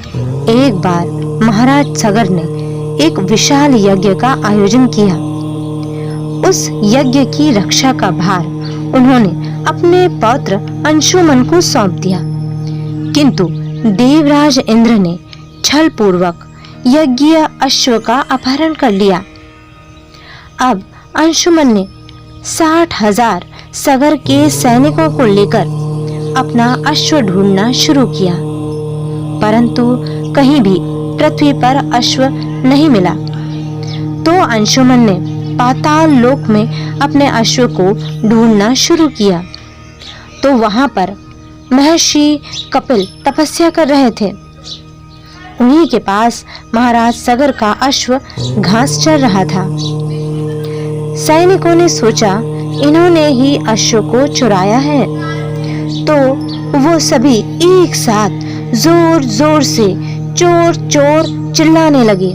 एक बार महाराज सगर ने एक विशाल यज्ञ का आयोजन किया। उस यज्ञ की रक्षा का भार उन्होंने अपने पौत्र अंशुमन को सौंप दिया, किंतु देवराज इंद्र ने छल पूर्वक यज्ञ अश्व का अपहरण कर लिया। अब अंशुमन ने 60,000 सगर के सैनिकों को लेकर अपना अश्व ढूंढना शुरू किया, परंतु कहीं भी पृथ्वी पर अश्व नहीं मिला। तो अंशुमन ने पाताल लोक में अपने अश्व को ढूंढना शुरू किया, तो वहां पर महर्षि कपिल तपस्या कर रहे थे। उन्हीं के पास महाराज सगर का अश्व घास चर रहा था। सैनिकों ने सोचा इन्होंने ही अश्व को चुराया है, तो वो सभी एक साथ जोर जोर से चोर चोर चिल्लाने लगे।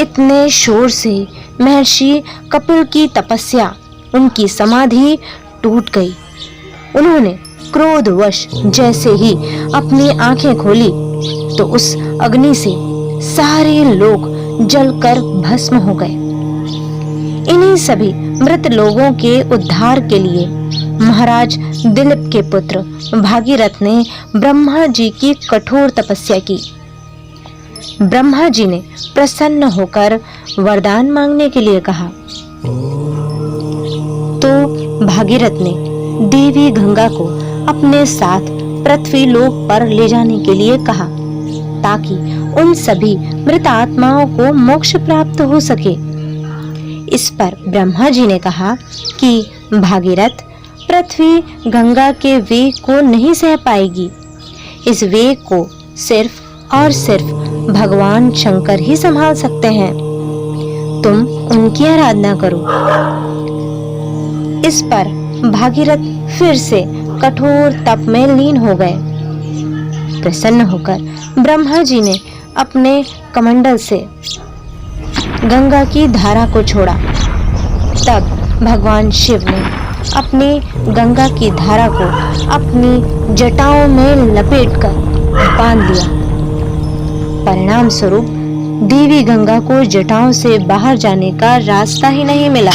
इतने शोर से महर्षि कपिल की तपस्या, उनकी समाधि टूट गई। उन्होंने क्रोधवश जैसे ही अपनी आंखें खोली तो उस अग्नि से सारे लोग जलकर भस्म हो गए। इन्हीं सभी मृत लोगों के उद्धार के लिए महाराज दिलीप के पुत्र भागीरथ ने ब्रह्मा जी की कठोर तपस्या की। ब्रह्मा जी ने प्रसन्न होकर वरदान मांगने के लिए कहा, तो भागीरथ ने देवी गंगा को अपने साथ पृथ्वी लोक पर ले जाने के लिए कहा, ताकि उन सभी मृत आत्माओं को मोक्ष प्राप्त हो सके। इस पर ब्रह्मा जी ने कहा कि भागीरथ, पृथ्वी गंगा के वेग को नहीं सह पाएगी। इस वेग को सिर्फ और सिर्फ भगवान शंकर ही संभाल सकते हैं। तुम उनकी आराधना करो। इस पर भागीरथ फिर से कठोर तप में लीन हो गए। प्रसन्न होकर ब्रह्मा जी ने अपने कमंडल से गंगा की धारा को छोड़ा। तब भगवान शिव ने अपनी गंगा की धारा को अपनी जटाओं में लपेटकर बांध लिया। परिणाम स्वरूप देवी गंगा को जटाओं से बाहर जाने का रास्ता ही नहीं मिला।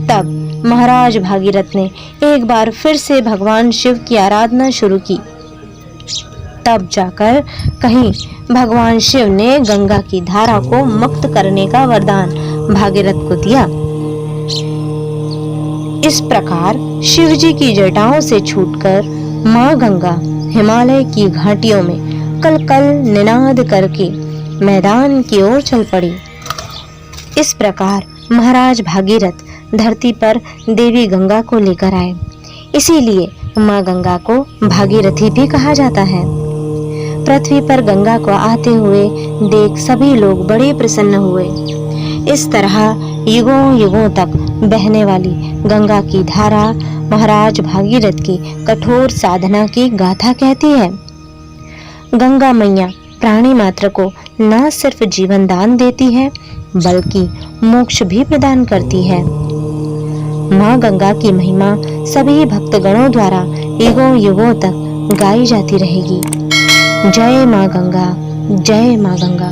तब महाराज भागीरथ ने एक बार फिर से भगवान शिव की आराधना शुरू की। तब जाकर कहीं भगवान शिव ने गंगा की धारा को मुक्त करने का वरदान भागीरथ को दिया। इस प्रकार शिवजी की जटाओं से छूटकर मां गंगा हिमालय की घाटियों में कलकल निनाद करके मैदान की ओर चल पड़ी। इस प्रकार महाराज भागीरथ धरती पर देवी गंगा को लेकर आए। इसीलिए मां गंगा को भागीरथी भी कहा जाता है। पृथ्वी पर गंगा को आते हुए देख सभी लोग बड़े प्रसन्न हुए। इस तरह युगों युगों तक बहने वाली गंगा की धारा महाराज भागीरथ की कठोर साधना की गाथा कहती है। गंगा मैया प्राणी मात्र को न सिर्फ जीवन दान देती है, बल्कि मोक्ष भी प्रदान करती है। मां गंगा की महिमा सभी भक्तगणों द्वारा युगों युगों तक गाई जाती रहेगी। जय मां गंगा, जय मां गंगा।